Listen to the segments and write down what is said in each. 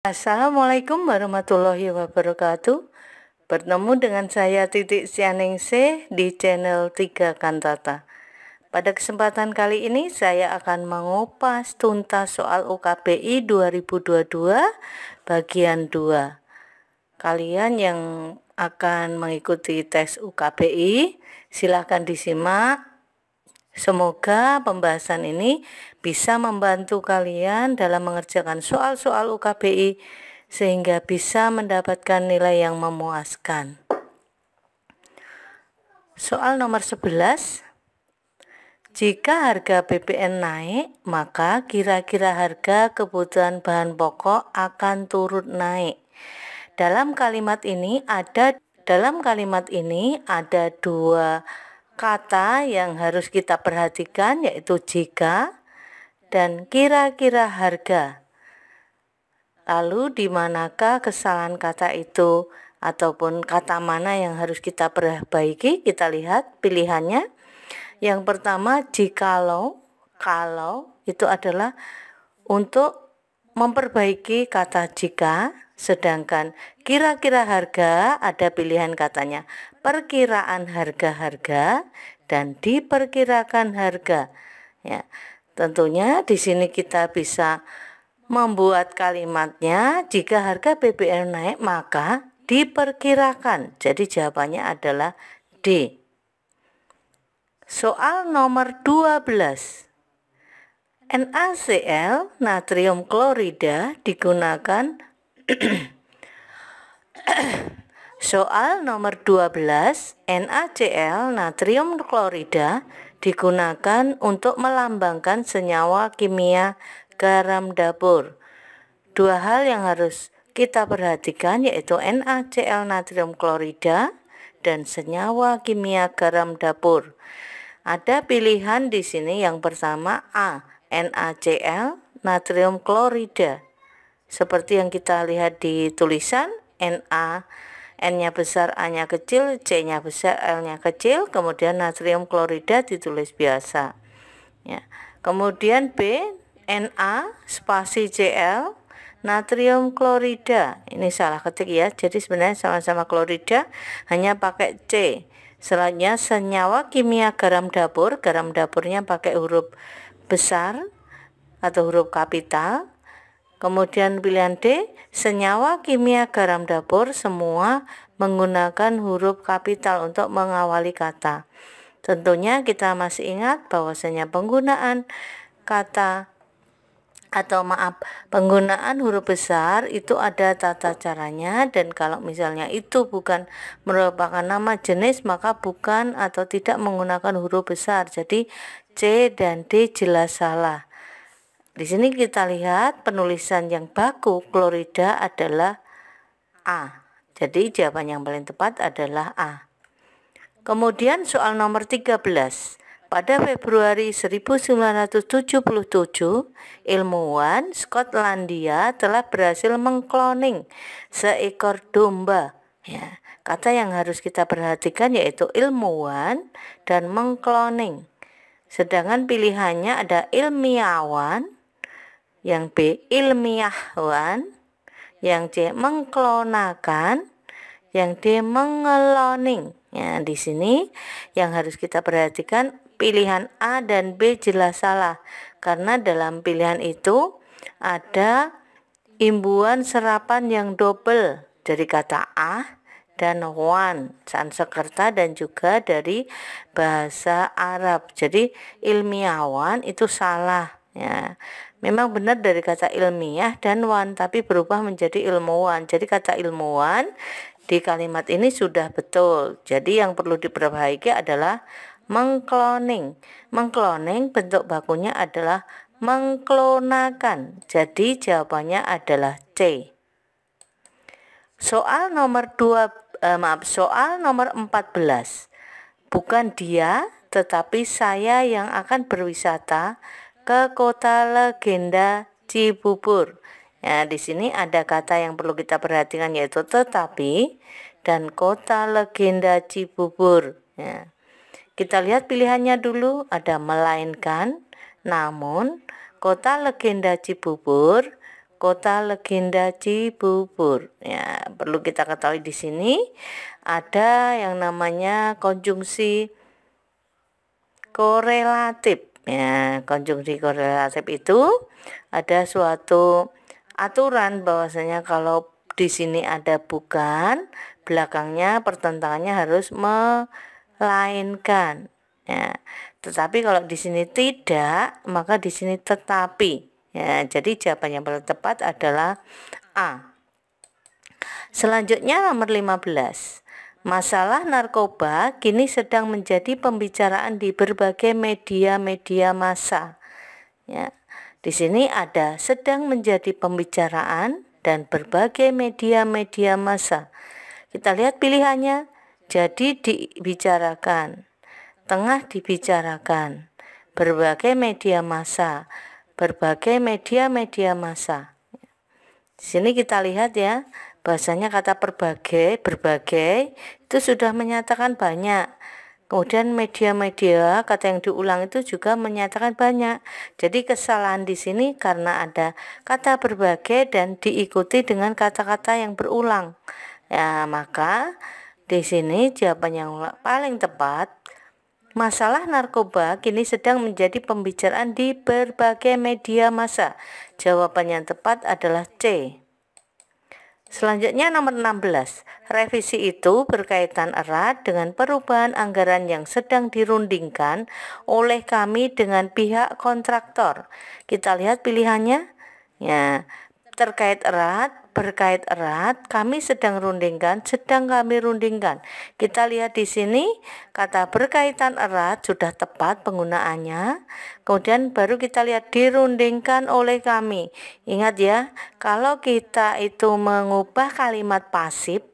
Assalamualaikum warahmatullahi wabarakatuh. Bertemu dengan saya Titik Sianingsih di channel 3 Kantata. Pada kesempatan kali ini saya akan mengupas tuntas soal UKBI 2022 bagian 2. Kalian yang akan mengikuti tes UKBI silahkan disimak. Semoga pembahasan ini bisa membantu kalian dalam mengerjakan soal-soal UKBI sehingga bisa mendapatkan nilai yang memuaskan. Soal nomor 11. Jika harga BBM naik, maka kira-kira harga kebutuhan bahan pokok akan turut naik. Dalam kalimat ini ada dua kata yang harus kita perhatikan, yaitu jika dan kira-kira harga. Lalu di manakah kesalahan kata itu ataupun kata mana yang harus kita perbaiki? Kita lihat pilihannya. Yang pertama, jikalau, kalau itu adalah untuk memperbaiki kata jika, sedangkan kira-kira harga ada pilihan katanya perkiraan harga-harga dan diperkirakan harga. Ya, tentunya di sini kita bisa membuat kalimatnya jika harga BBM naik maka diperkirakan. Jadi jawabannya adalah D. Soal nomor 12. NaCl natrium klorida digunakan Soal nomor 12, NaCl natrium klorida digunakan untuk melambangkan senyawa kimia garam dapur. Dua hal yang harus kita perhatikan yaitu NaCl natrium klorida dan senyawa kimia garam dapur. Ada pilihan di sini, yang pertama A, NaCl natrium klorida. Seperti yang kita lihat di tulisan, N-nya besar, A-nya kecil, C-nya besar, L-nya kecil, kemudian natrium klorida ditulis biasa. Ya. Kemudian B, Na spasi Cl natrium klorida. Ini salah ketik ya, jadi sebenarnya sama-sama klorida, hanya pakai C. Selanjutnya senyawa kimia garam dapur, garam dapurnya pakai huruf besar atau huruf kapital. Kemudian pilihan D, senyawa kimia garam dapur semua menggunakan huruf kapital untuk mengawali kata. Tentunya kita masih ingat bahwasanya penggunaan penggunaan huruf besar itu ada tata caranya, dan kalau misalnya itu bukan merupakan nama jenis maka bukan atau tidak menggunakan huruf besar. Jadi C dan D jelas salah. Di sini kita lihat penulisan yang baku klorida adalah A. Jadi jawaban yang paling tepat adalah A. Kemudian soal nomor 13. Pada Februari 1977, ilmuwan Skotlandia telah berhasil mengkloning seekor domba. Ya, kata yang harus kita perhatikan yaitu ilmuwan dan mengkloning. Sedangkan pilihannya ada ilmiawan, yang B ilmiahwan, yang C mengklonakan, yang D mengeloning. Ya, di sini yang harus kita perhatikan pilihan A dan B jelas salah, karena dalam pilihan itu ada imbuhan serapan yang double dari kata A dan wan, Sanskerta, dan juga dari bahasa Arab. Jadi ilmiawan itu salah ya. Memang benar dari kata ilmiah dan wan, tapi berubah menjadi ilmuwan. Jadi kata ilmuwan di kalimat ini sudah betul. Jadi yang perlu diperbaiki adalah mengkloning. Mengkloning bentuk bakunya adalah mengklonakan. Jadi jawabannya adalah C. Soal nomor 14. Bukan dia, tetapi saya yang akan berwisata ke kota legenda Cibubur. Ya, di sini ada kata yang perlu kita perhatikan yaitu tetapi dan kota legenda Cibubur. Ya. Kita lihat pilihannya dulu, ada melainkan, namun, kota legenda Cibubur, kota legenda Cibubur. Ya, perlu kita ketahui di sini ada yang namanya konjungsi korelatif. Ya, konjungsi korelatif itu ada suatu aturan bahwasanya kalau di sini ada bukan, belakangnya pertentangannya harus melainkan. Ya, tetapi kalau di sini tidak, maka di sini tetapi. Ya, jadi jawaban yang paling tepat adalah A. Selanjutnya nomor 15. Masalah narkoba kini sedang menjadi pembicaraan di berbagai media-media massa. Ya, di sini ada sedang menjadi pembicaraan dan berbagai media-media massa. Kita lihat pilihannya. Jadi dibicarakan, tengah dibicarakan, berbagai media massa, berbagai media-media massa. Di sini kita lihat ya, bahasanya kata berbagai itu sudah menyatakan banyak. Kemudian media-media, kata yang diulang itu juga menyatakan banyak. Jadi kesalahan di sini karena ada kata berbagai dan diikuti dengan kata-kata yang berulang. Ya, maka di sini jawaban yang paling tepat, masalah narkoba kini sedang menjadi pembicaraan di berbagai media massa. Jawaban yang tepat adalah C. Selanjutnya nomor 16. Revisi itu berkaitan erat dengan perubahan anggaran yang sedang dirundingkan oleh kami dengan pihak kontraktor. Kita lihat pilihannya. Ya, terkait erat, berkait erat, kami sedang kami rundingkan. Kita lihat di sini kata berkaitan erat sudah tepat penggunaannya. Kemudian baru kita lihat dirundingkan oleh kami. Ingat ya, kalau kita itu mengubah kalimat pasif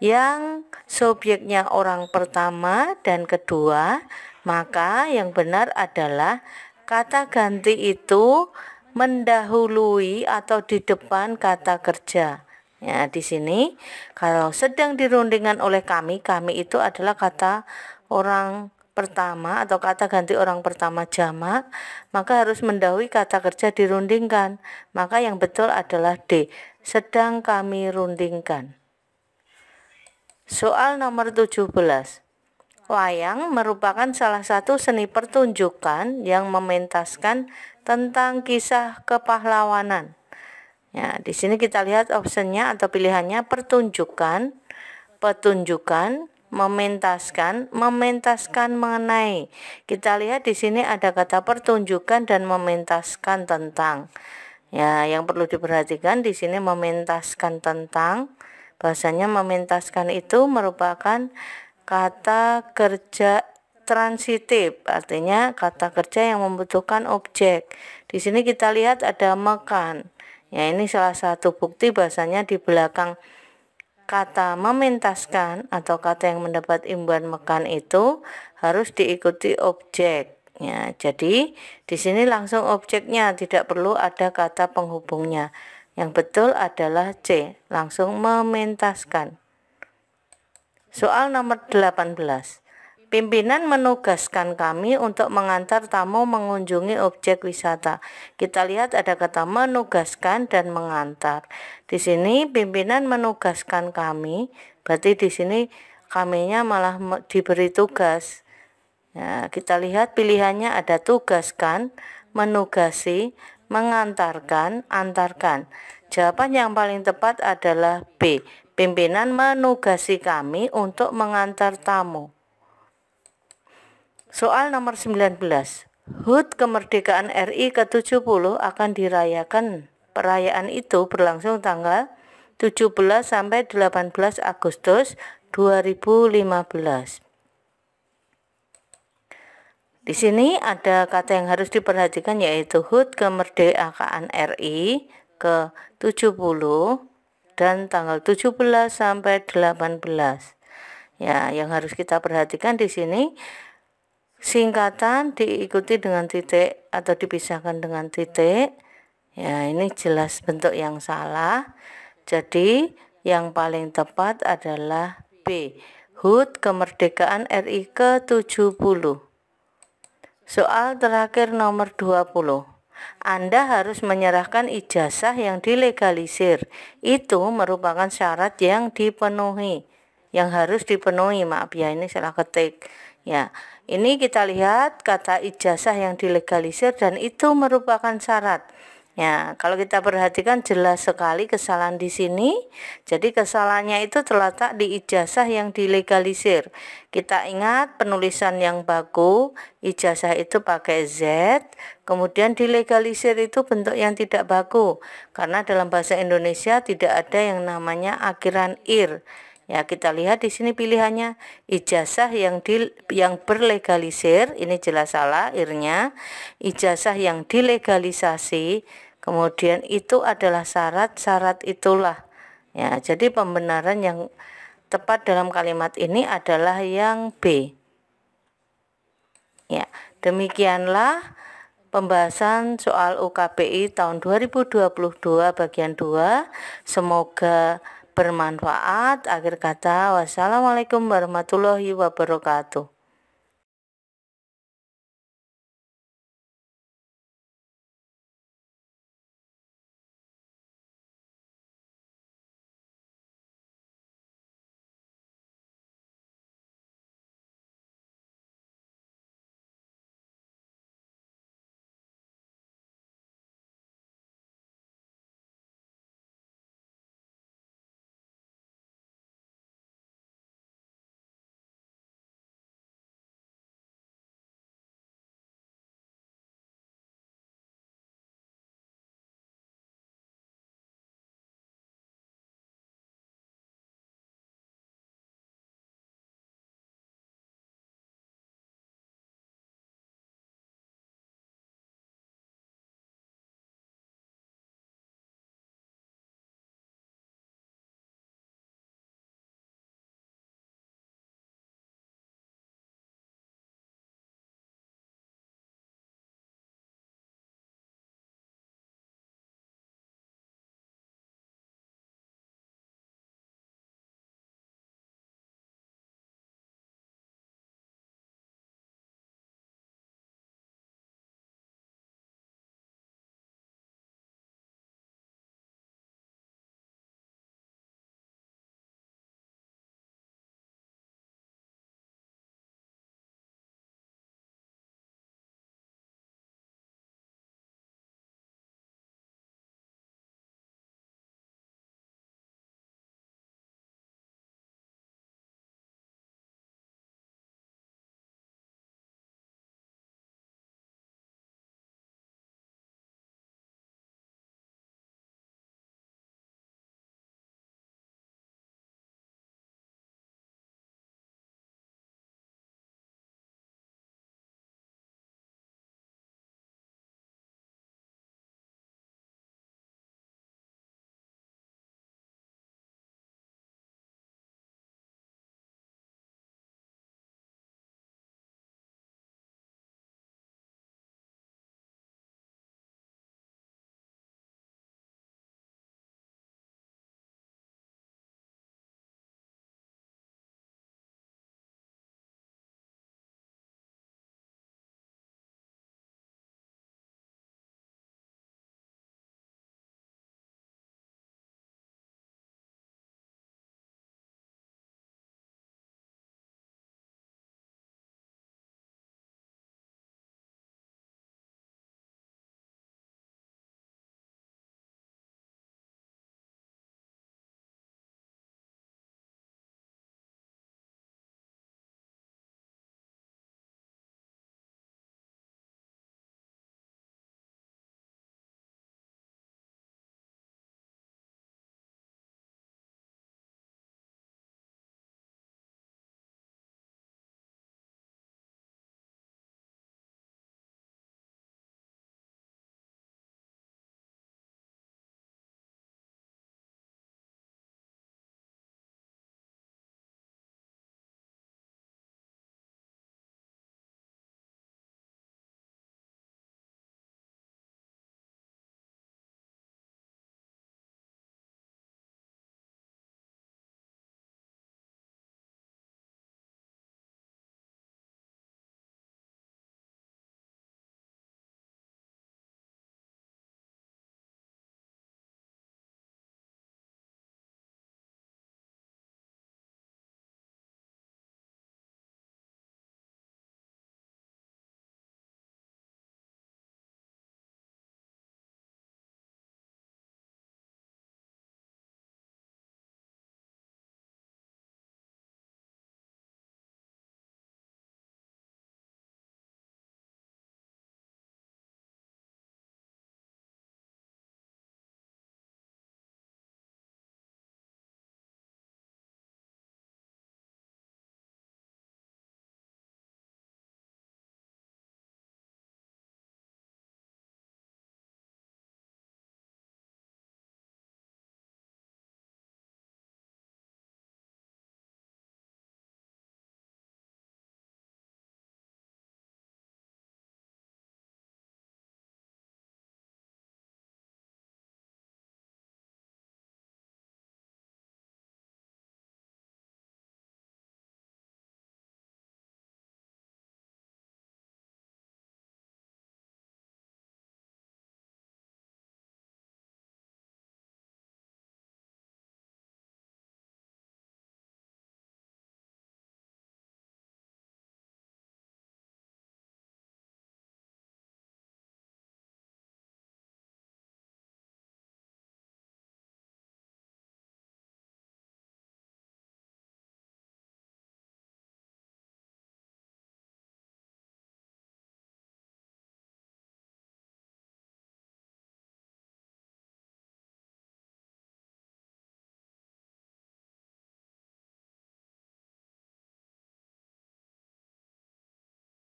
yang subjeknya orang pertama dan kedua, maka yang benar adalah kata ganti itu mendahului atau di depan kata kerja. Ya, di sini kalau sedang dirundingkan oleh kami itu adalah kata orang pertama atau kata ganti orang pertama jamak, maka harus mendahului kata kerja dirundingkan. Maka yang betul adalah D, sedang kami rundingkan. Soal nomor 17. Wayang merupakan salah satu seni pertunjukan yang mementaskan tentang kisah kepahlawanan. Ya, di sini kita lihat optionnya atau pilihannya pertunjukan, petunjukan, mementaskan mengenai. Kita lihat di sini ada kata pertunjukan dan mementaskan tentang. Ya, yang perlu diperhatikan di sini mementaskan tentang. Bahasanya mementaskan itu merupakan kata kerja transitif, artinya kata kerja yang membutuhkan objek. Di sini kita lihat ada mekan. Ya, ini salah satu bukti bahasanya di belakang kata mementaskan atau kata yang mendapat imbuhan mekan itu harus diikuti objek. Ya, jadi di sini langsung objeknya, tidak perlu ada kata penghubungnya. Yang betul adalah C, langsung mementaskan. Soal nomor 18. Pimpinan menugaskan kami untuk mengantar tamu mengunjungi objek wisata. Kita lihat ada kata menugaskan dan mengantar. Di sini pimpinan menugaskan kami, berarti di sini kaminya malah diberi tugas. Ya, kita lihat pilihannya ada tugaskan, menugasi, mengantarkan, antarkan. Jawaban yang paling tepat adalah B. Pimpinan menugasi kami untuk mengantar tamu. Soal nomor 19. HUT kemerdekaan RI ke-70 akan dirayakan. Perayaan itu berlangsung tanggal 17 sampai 18 Agustus 2015. Di sini ada kata yang harus diperhatikan yaitu HUT kemerdekaan RI ke-70 dan tanggal 17 sampai 18. Ya, yang harus kita perhatikan di sini singkatan diikuti dengan titik atau dipisahkan dengan titik. Ya, ini jelas bentuk yang salah. Jadi, yang paling tepat adalah B. HUT kemerdekaan RI ke-70. Soal terakhir nomor 20. Anda harus menyerahkan ijazah yang dilegalisir. Itu merupakan syarat yang dipenuhi, yang harus dipenuhi. Maaf ya, ini salah ketik. Ya, ini kita lihat kata ijazah yang dilegalisir dan itu merupakan syarat. Ya, kalau kita perhatikan jelas sekali kesalahan di sini. Jadi kesalahannya itu terletak di ijazah yang dilegalisir. Kita ingat penulisan yang baku, ijazah itu pakai Z, kemudian dilegalisir itu bentuk yang tidak baku. Karena dalam bahasa Indonesia tidak ada yang namanya akhiran ir. Ya, kita lihat di sini pilihannya ijazah yang berlegalisir, ini jelas salah irnya. Ijazah yang dilegalisasi, kemudian itu adalah syarat itulah. Ya, jadi pembenaran yang tepat dalam kalimat ini adalah yang B. Ya, demikianlah pembahasan soal UKBI tahun 2022 bagian 2. Semoga bermanfaat. Akhir kata, wassalamualaikum warahmatullahi wabarakatuh.